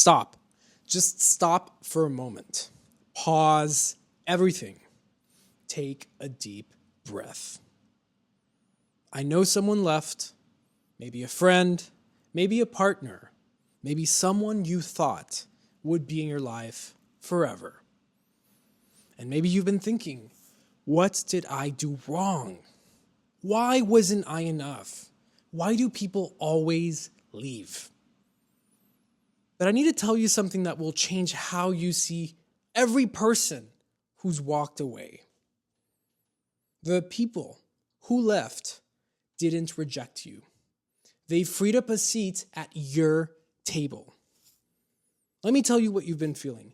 Stop. Just stop for a moment. Pause everything. Take a deep breath. I know someone left, maybe a friend, maybe a partner, maybe someone you thought would be in your life forever. And maybe you've been thinking, what did I do wrong? Why wasn't I enough? Why do people always leave? But I need to tell you something that will change how you see every person who's walked away. The people who left didn't reject you. They freed up a seat at your table. Let me tell you what you've been feeling.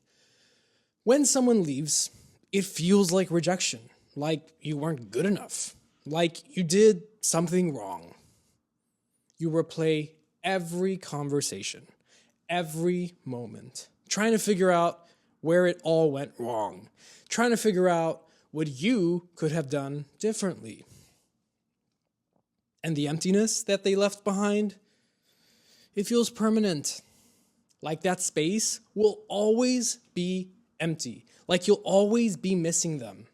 When someone leaves, it feels like rejection, like you weren't good enough, like you did something wrong. You replay every conversation, every moment, trying to figure out where it all went wrong, trying to figure out what you could have done differently. And the emptiness that they left behind, it feels permanent. Like that space will always be empty. Like you'll always be missing them.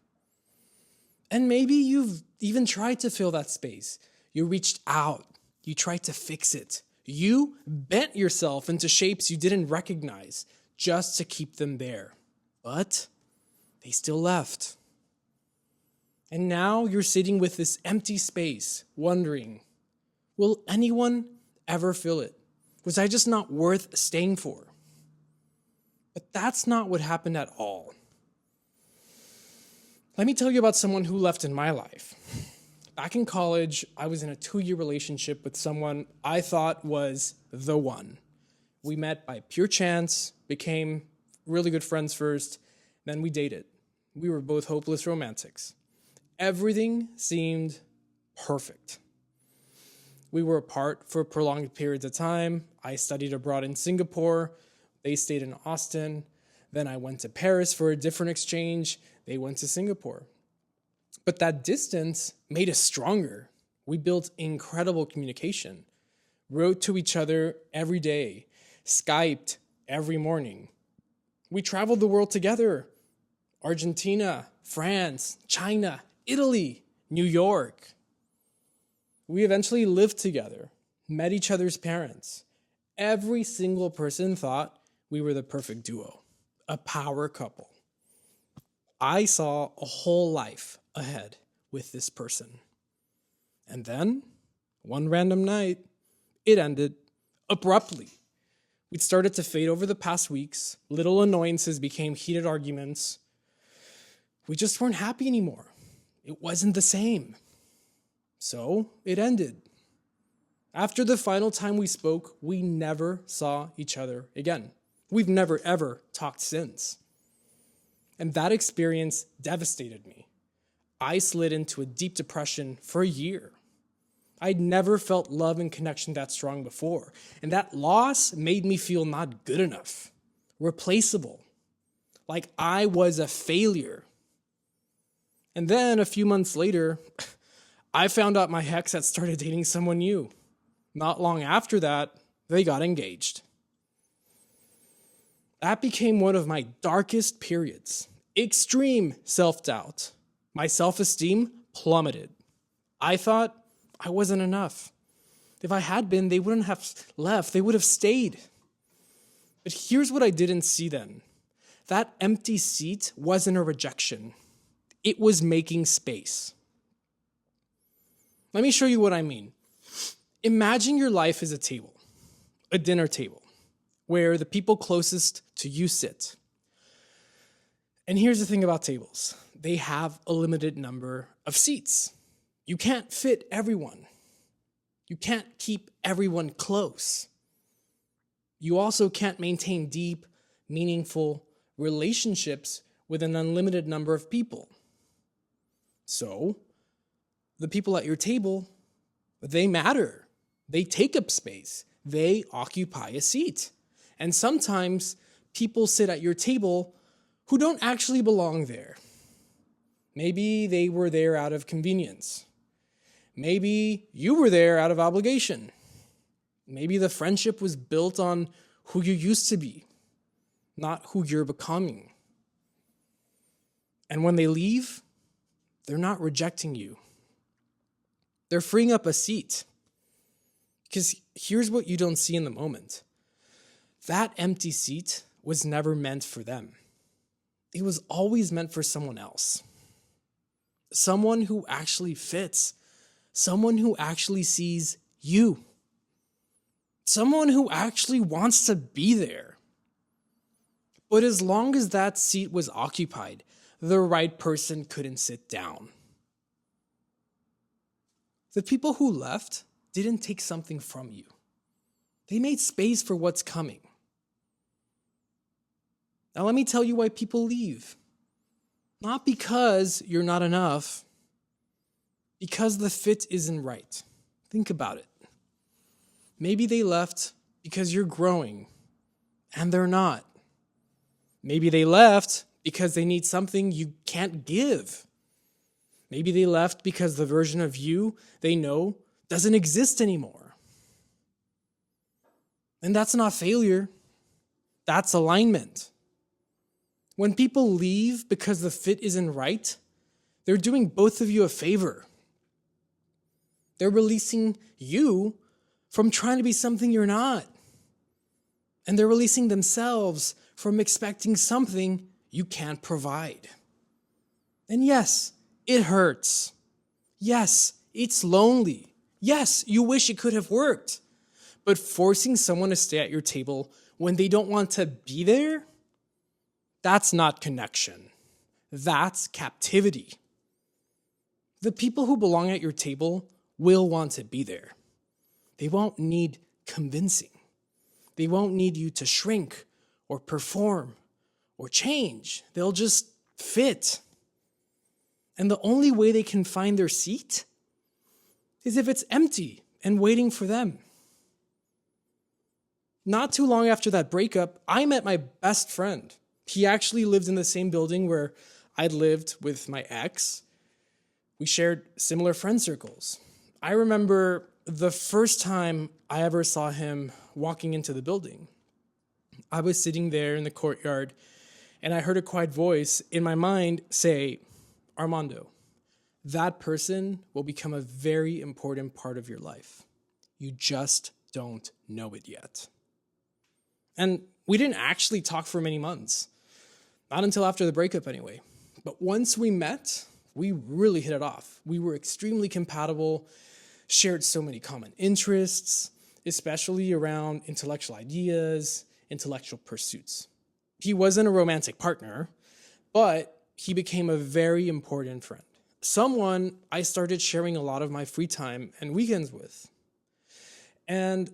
And maybe you've even tried to fill that space. You reached out. You tried to fix it. You bent yourself into shapes you didn't recognize just to keep them there. But they still left. And now you're sitting with this empty space, wondering, will anyone ever fill it? Was I just not worth staying for? But that's not what happened at all. Let me tell you about someone who left in my life. Back in college, I was in a 2-year relationship with someone I thought was the one. We met by pure chance, became really good friends first, then we dated. We were both hopeless romantics. Everything seemed perfect. We were apart for prolonged periods of time. I studied abroad in Singapore. They stayed in Austin. Then I went to Paris for a different exchange. They went to Singapore. But that distance made us stronger. We built incredible communication, wrote to each other every day, Skyped every morning. We traveled the world together. Argentina, France, China, Italy, New York. We eventually lived together, met each other's parents. Every single person thought we were the perfect duo, a power couple. I saw a whole life ahead with this person. And then, one random night, it ended abruptly. We'd started to fade over the past weeks. Little annoyances became heated arguments. We just weren't happy anymore. It wasn't the same. So it ended. After the final time we spoke, we never saw each other again. We've never, ever talked since. And that experience devastated me. I slid into a deep depression for a year. I'd never felt love and connection that strong before. And that loss made me feel not good enough, replaceable, like I was a failure. And then a few months later, I found out my ex had started dating someone new. Not long after that, they got engaged. That became one of my darkest periods. Extreme self-doubt. My self-esteem plummeted. I thought I wasn't enough. If I had been, they wouldn't have left. They would have stayed. But here's what I didn't see then. That empty seat wasn't a rejection. It was making space. Let me show you what I mean. Imagine your life as a table, a dinner table, where the people closest to you sit. And here's the thing about tables. They have a limited number of seats. You can't fit everyone. You can't keep everyone close. You also can't maintain deep, meaningful relationships with an unlimited number of people. So, the people at your table, they matter. They take up space. They occupy a seat. And sometimes people sit at your table who don't actually belong there. Maybe they were there out of convenience. Maybe you were there out of obligation. Maybe the friendship was built on who you used to be, not who you're becoming. And when they leave, they're not rejecting you. They're freeing up a seat. Because here's what you don't see in the moment. That empty seat was never meant for them. It was always meant for someone else. Someone who actually fits. Someone who actually sees you. Someone who actually wants to be there. But as long as that seat was occupied, the right person couldn't sit down. The people who left didn't take something from you. They made space for what's coming. Now let me tell you why people leave. Not because you're not enough, because the fit isn't right. Think about it. Maybe they left because you're growing, and they're not. Maybe they left because they need something you can't give. Maybe they left because the version of you they know doesn't exist anymore. And that's not failure. That's alignment. When people leave because the fit isn't right, they're doing both of you a favor. They're releasing you from trying to be something you're not. And they're releasing themselves from expecting something you can't provide. And yes, it hurts. Yes, it's lonely. Yes, you wish it could have worked. But forcing someone to stay at your table when they don't want to be there, that's not connection. That's captivity. The people who belong at your table will want to be there. They won't need convincing. They won't need you to shrink or perform or change. They'll just fit. And the only way they can find their seat is if it's empty and waiting for them. Not too long after that breakup, I met my best friend. He actually lived in the same building where I'd lived with my ex. We shared similar friend circles. I remember the first time I ever saw him walking into the building. I was sitting there in the courtyard, and I heard a quiet voice in my mind say, "Armando, that person will become a very important part of your life. You just don't know it yet." And we didn't actually talk for many months. Not until after the breakup anyway. But once we met, we really hit it off. We were extremely compatible, shared so many common interests, especially around intellectual ideas, intellectual pursuits. He wasn't a romantic partner, but he became a very important friend. Someone I started sharing a lot of my free time and weekends with. And,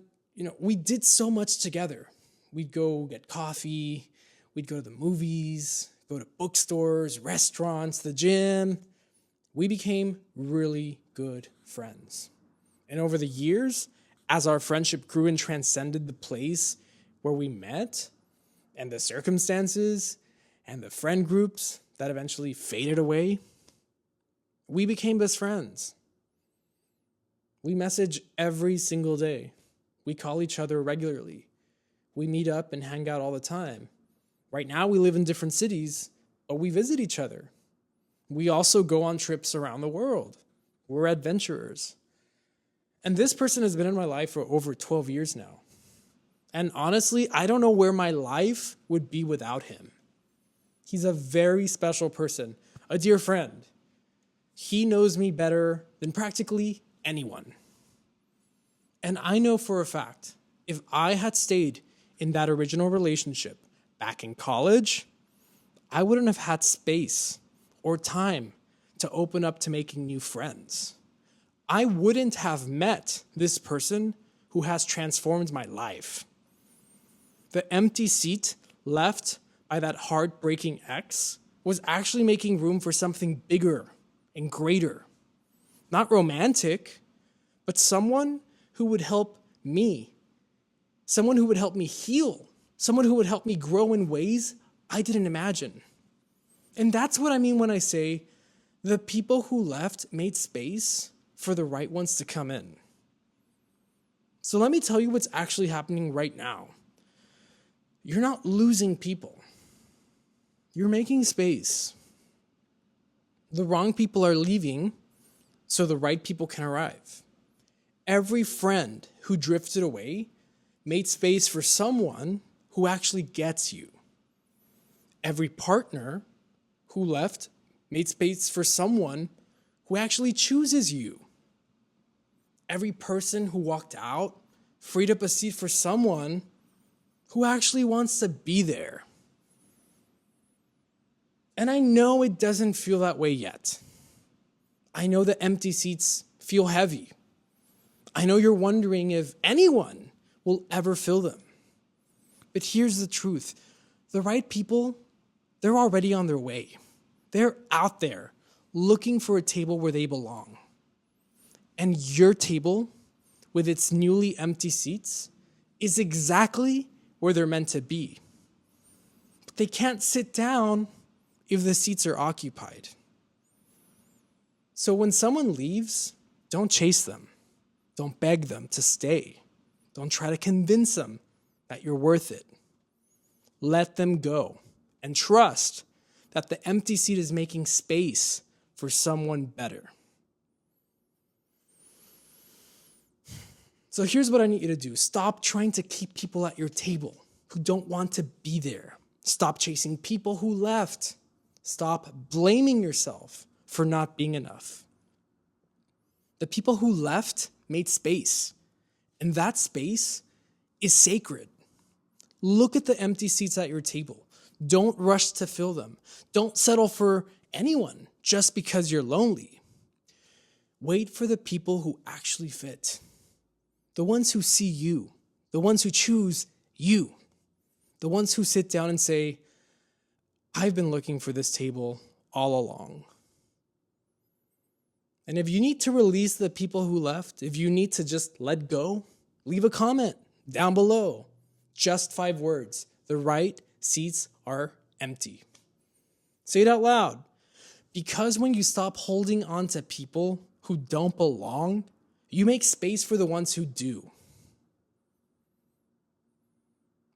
we did so much together. We'd go get coffee, we'd go to the movies, go to bookstores, restaurants, the gym. We became really good friends. And over the years, as our friendship grew and transcended the place where we met, and the circumstances, and the friend groups that eventually faded away, we became best friends. We message every single day. We call each other regularly. We meet up and hang out all the time. Right now, we live in different cities, but we visit each other. We also go on trips around the world. We're adventurers. And this person has been in my life for over 12 years now. And honestly, I don't know where my life would be without him. He's a very special person, a dear friend. He knows me better than practically anyone. And I know for a fact, if I had stayed in that original relationship back in college, I wouldn't have had space or time to open up to making new friends. I wouldn't have met this person who has transformed my life. The empty seat left by that heartbreaking ex was actually making room for something bigger and greater. Not romantic, but someone who would help me. Someone who would help me heal. Someone who would help me grow in ways I didn't imagine. And that's what I mean when I say the people who left made space for the right ones to come in. So let me tell you what's actually happening right now. you're not losing people. You're making space. The wrong people are leaving so the right people can arrive. Every friend who drifted away made space for someone who actually gets you. Every partner who left made space for someone who actually chooses you. Every person who walked out freed up a seat for someone who actually wants to be there. And I know it doesn't feel that way yet. I know the empty seats feel heavy. I know you're wondering if anyone will ever fill them. But here's the truth. The right people, they're already on their way. They're out there looking for a table where they belong. And your table, with its newly empty seats, is exactly where they're meant to be. But they can't sit down if the seats are occupied. So when someone leaves, don't chase them. Don't beg them to stay. Don't try to convince them that you're worth it. Let them go and trust that the empty seat is making space for someone better. So here's what I need you to do. Stop trying to keep people at your table who don't want to be there. Stop chasing people who left. Stop blaming yourself for not being enough. The people who left made space, and that space is sacred. Look at the empty seats at your table. Don't rush to fill them. Don't settle for anyone just because you're lonely. Wait for the people who actually fit. The ones who see you. The ones who choose you. The ones who sit down and say, I've been looking for this table all along. And if you need to release the people who left, if you need to just let go, leave a comment down below. Just 5 words. The right seats are empty. Say it out loud. Because when you stop holding on to people who don't belong, you make space for the ones who do.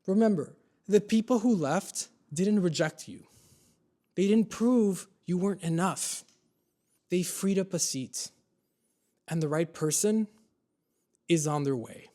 Remember, the people who left didn't reject you. They didn't prove you weren't enough. They freed up a seat, and the right person is on their way.